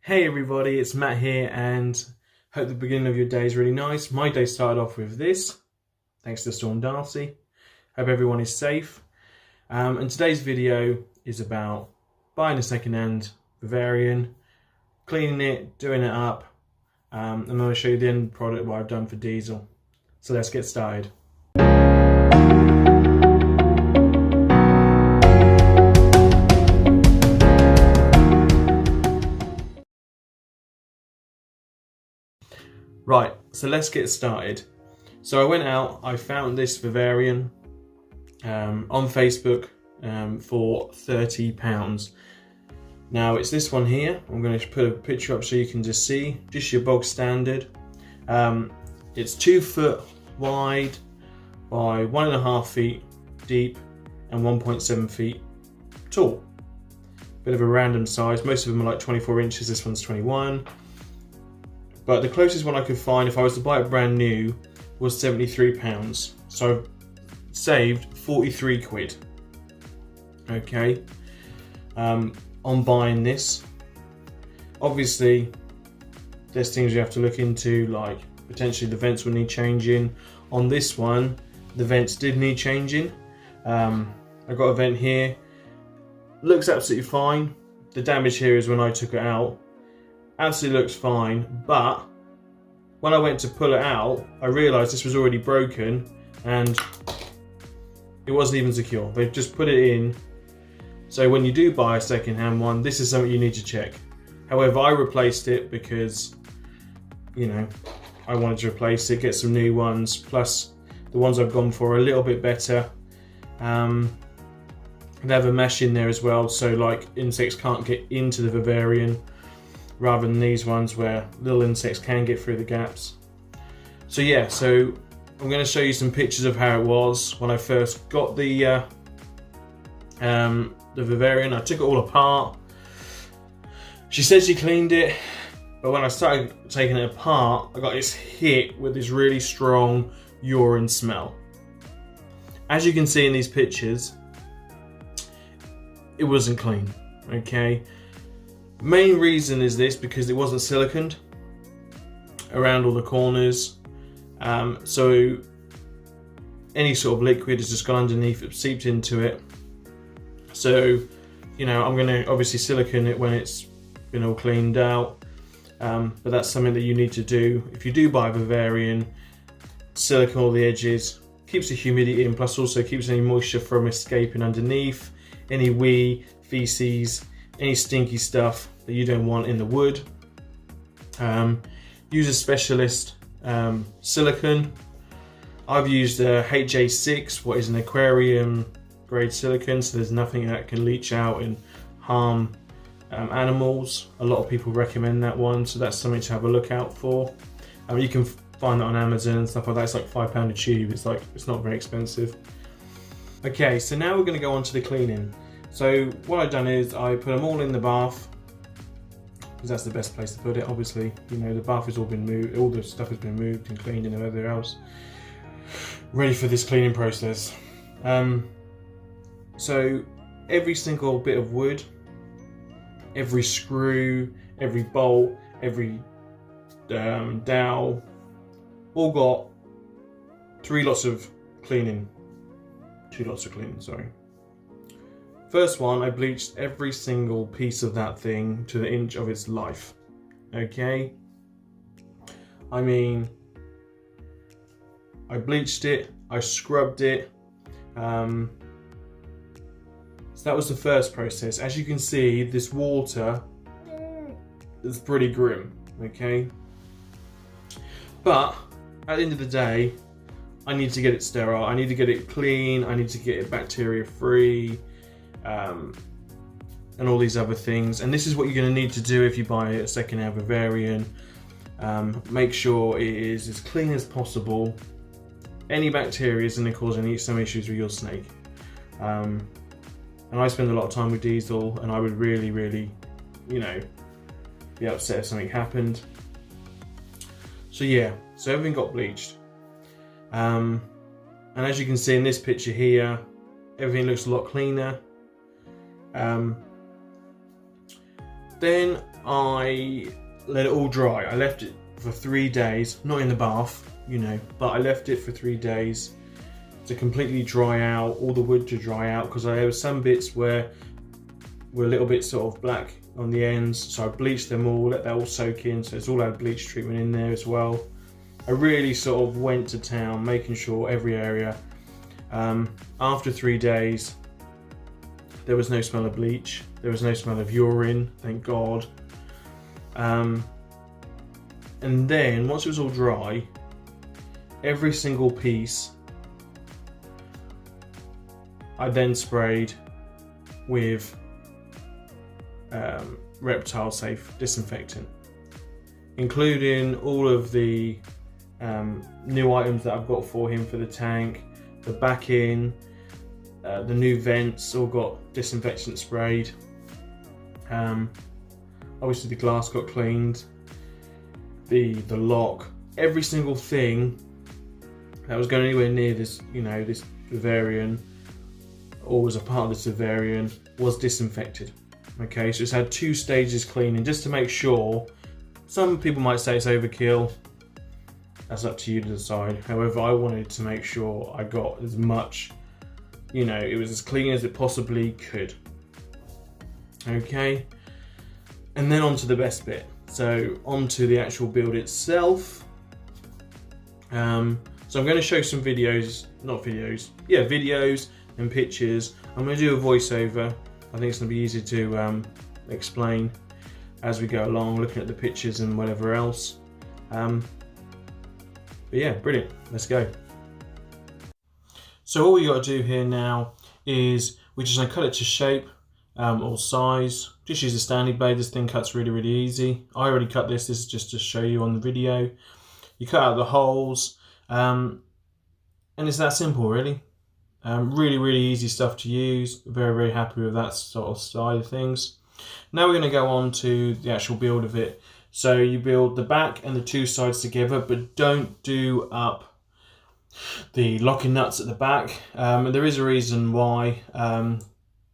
Hey everybody, it's Matt here and hope the beginning of your day is really nice. My day started off with this, thanks to Storm Darcy. Hope everyone is safe. And today's video is about buying a secondhand Vivarium, cleaning it, doing it up. I'm going to show you the end product, what I've done for Diesel. So let's get started. Right, so let's get started. So I went out, I found this Vivarium on Facebook for £30. Now it's this one here. I'm going to put a picture up so you can just see, just your bog standard. It's 2 foot wide by 1.5 feet deep and 1.7 feet tall. Bit of a random size, most of them are like 24 inches, this one's 21. But the closest one I could find, if I was to buy it brand new, was £73. So I've saved 43 quid. Okay, on buying this. Obviously, there's things you have to look into, like potentially the vents will need changing. On this one, the vents did need changing. I got a vent here. Looks absolutely fine. The damage here is when I took it out. Absolutely looks fine, but when I went to pull it out, I realised this was already broken and it wasn't even secure. They've just put it in. So when you do buy a second-hand one, this is something you need to check. However, I replaced it because, you know, I wanted to replace it, get some new ones, plus the ones I've gone for are a little bit better. They have a mesh in there as well, so like insects can't get into the Vivarium, rather than these ones where little insects can get through the gaps. So yeah, so I'm going to show you some pictures of how it was when I first got the Vivarium. I took it all apart. She said she cleaned it, but when I started taking it apart, I got this hit with this really strong urine smell. As you can see in these pictures, it wasn't clean, okay? Main reason is this because it wasn't siliconed around all the corners, so any sort of liquid has just gone underneath it, seeped into it. So, you know, I'm going to obviously silicone it when it's been all cleaned out, but that's something that you need to do if you do buy a Vivarium. Silicone all the edges, keeps the humidity in, plus also keeps any moisture from escaping underneath, any wee, feces, any stinky stuff that you don't want in the wood. Use a specialist silicone. I've used a HA6, what is an aquarium grade silicone, so there's nothing that can leach out and harm animals. A lot of people recommend that one, so that's something to have a look out for. You can find that on Amazon and stuff like that. It's like £5 a tube. It's not very expensive. Okay, so now we're going to go on to the cleaning. So what I've done is I put them all in the bath, because that's the best place to put it. Obviously, you know, the bath has all been moved, all the stuff has been moved and cleaned and everything else, ready for this cleaning process. So every single bit of wood, every screw, every bolt, every dowel, all got 2 lots of cleaning, sorry. First one, I bleached every single piece of that thing to the inch of its life, okay? I mean, I bleached it, I scrubbed it, so that was the first process. As you can see, this water is pretty grim, okay? But at the end of the day, I need to get it sterile, I need to get it clean, I need to get it bacteria free, and all these other things. And this is what you're going to need to do if you buy a second-hand Vivarium. Make sure it is as clean as possible. Any bacteria is going to cause some issues with your snake. And I spend a lot of time with Diesel, and I would really, you know, be upset if something happened. So yeah, so everything got bleached. And as you can see in this picture here, everything looks a lot cleaner. Then I let it all dry. I left it for 3 days, not in the bath, you know, but I left it for 3 days to completely dry out, all the wood to dry out, because there were some bits where were a little bit sort of black on the ends, so I bleached them all, let that all soak in, so it's all had bleach treatment in there as well. I really sort of went to town, making sure every area. After 3 days, there was no smell of bleach, there was no smell of urine, thank God. And then once it was all dry, every single piece I then sprayed with reptile safe disinfectant, including all of the new items that I've got for him for the tank, the backing, the new vents all got disinfectant sprayed. Obviously the glass got cleaned, the lock, every single thing that was going anywhere near this, you know, this Vivarium or was a part of this Vivarium was disinfected. Okay, so it's had 2 stages cleaning just to make sure. Some people might say it's overkill. That's up to you to decide. However, I wanted to make sure I got as much, you know, it was as clean as it possibly could. Okay, and then on to the best bit. So onto the actual build itself. So I'm going to show some videos, videos and pictures. I'm going to do a voiceover. I think it's going to be easy to explain as we go along, looking at the pictures and whatever else. But yeah, brilliant. Let's go. So all we got to do here now is we're just going to cut it to shape or size. Just use a Stanley blade. This thing cuts really, really easy. I already cut this. This is just to show you on the video. You cut out the holes, and it's that simple, really. Really, really easy stuff to use. Very, very happy with that sort of side of things. Now we're going to go on to the actual build of it. So you build the back and the 2 sides together, but don't do up the locking nuts at the back. And there is a reason why,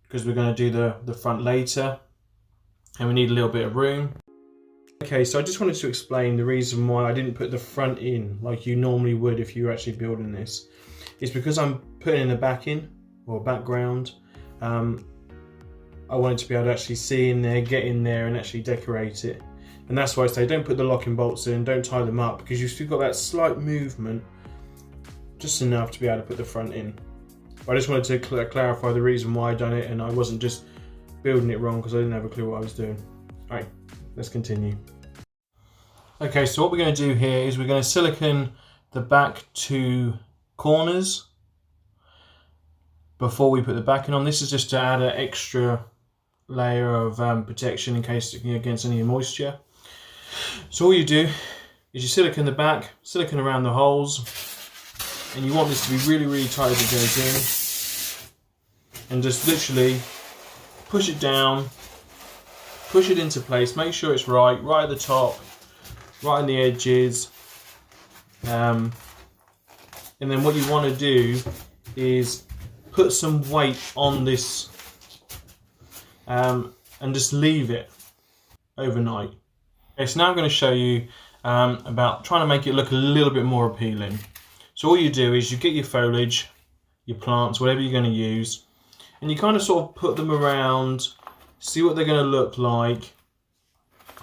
because we're going to do the front later, and we need a little bit of room. Okay, so I just wanted to explain the reason why I didn't put the front in like you normally would if you were actually building this. It's because I'm putting in the backing or background. I wanted to be able to actually see in there, get in there and actually decorate it. And that's why I say don't put the locking bolts in, don't tie them up, because you've still got that slight movement, just enough to be able to put the front in. But I just wanted to clarify the reason why I done it, and I wasn't just building it wrong because I didn't have a clue what I was doing. All right, let's continue. Okay, so what we're going to do here is we're going to silicone the back 2 corners before we put the backing on. This is just to add an extra layer of protection in case against any moisture. So all you do is you silicone the back, silicone around the holes, and you want this to be really, really tight as it goes in, and just literally push it down, push it into place, make sure it's right at the top, right on the edges, and then what you want to do is put some weight on this and just leave it overnight. Okay, so now I'm going to show you about trying to make it look a little bit more appealing. So all you do is you get your foliage, your plants, whatever you're going to use, and you kind of sort of put them around, see what they're going to look like,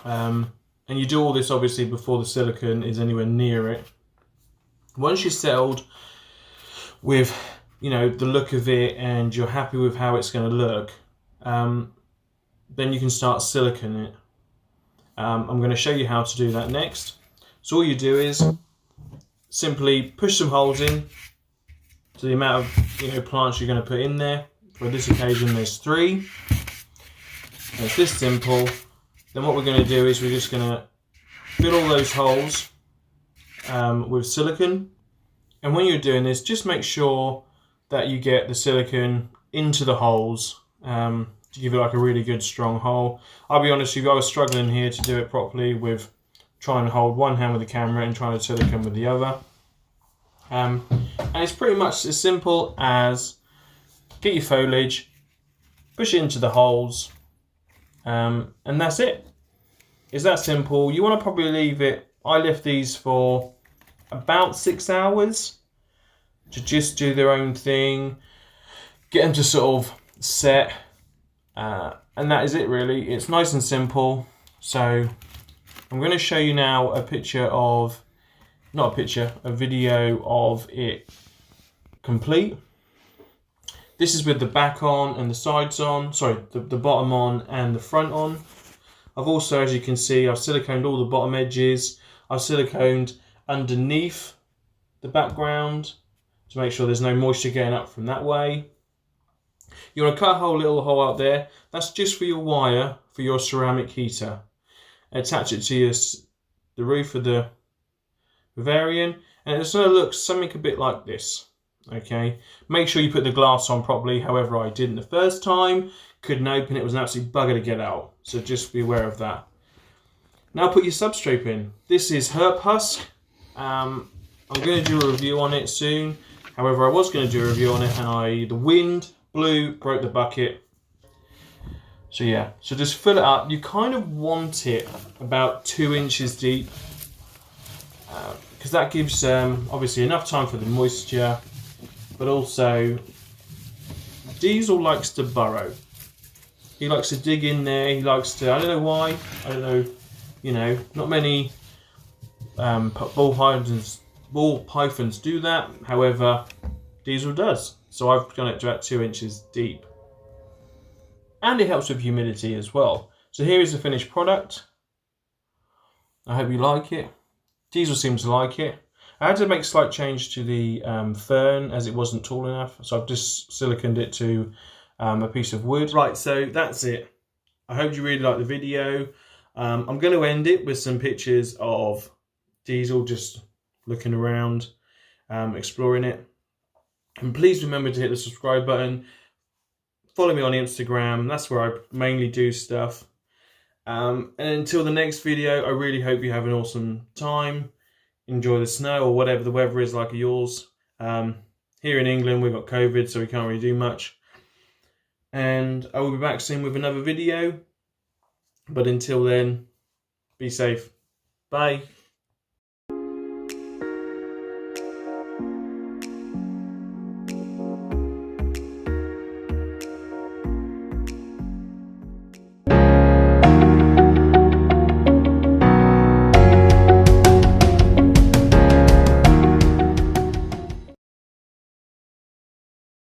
and you do all this obviously before the silicone is anywhere near it. Once you're settled with, you know, the look of it and you're happy with how it's going to look, then you can start siliconing it. I'm going to show you how to do that next. So all you do is simply push some holes in to the amount of, you know, plants you're going to put in there. For this occasion there's 3. And it's this simple. Then what we're going to do is we're just going to fill all those holes with silicone. And when you're doing this, just make sure that you get the silicone into the holes to give it like a really good strong hole. I'll be honest with you, I was struggling here to do it properly with trying to hold one hand with the camera and trying to silicone with the other. And it's pretty much as simple as get your foliage, push it into the holes, and that's it. It's that simple. You want to probably leave it, I left these for about 6 hours to just do their own thing, get them to sort of set, and that is it really. It's nice and simple. So I'm going to show you now a video of it complete. This is with the back on and the sides on, sorry, the bottom on and the front on. I've also, as you can see, I've siliconed all the bottom edges. I've siliconed underneath the background to make sure there's no moisture getting up from that way. You want to cut a little hole out there. That's just for your wire for your ceramic heater. Attach it to the roof of the Vivarium, and it's going to look something a bit like this. Okay, make sure you put the glass on properly. However, I didn't the first time, couldn't open it, was an absolute bugger to get out. So just be aware of that. Now put your substrate in. This is Herp Husk. I'm going to do a review on it soon. However, I was going to do a review on it and the wind blew, broke the bucket. So yeah, so just fill it up. You kind of want it about 2 inches deep, because that gives obviously enough time for the moisture, but also Diesel likes to burrow. He likes to dig in there. He likes to, I don't know why, I don't know, you know, not many ball pythons do that. However, Diesel does. So I've done it to about 2 inches deep. And it helps with humidity as well. So here is the finished product. I hope you like it. Diesel seems to like it. I had to make a slight change to the fern as it wasn't tall enough. So I've just siliconed it to a piece of wood. Right, so that's it. I hope you really like the video. I'm going to end it with some pictures of Diesel just looking around, exploring it. And please remember to hit the subscribe button. Follow me on Instagram. That's where I mainly do stuff. And until the next video, I really hope you have an awesome time. Enjoy the snow or whatever the weather is like yours. Here in England, we've got COVID, so we can't really do much. And I will be back soon with another video. But until then, be safe. Bye.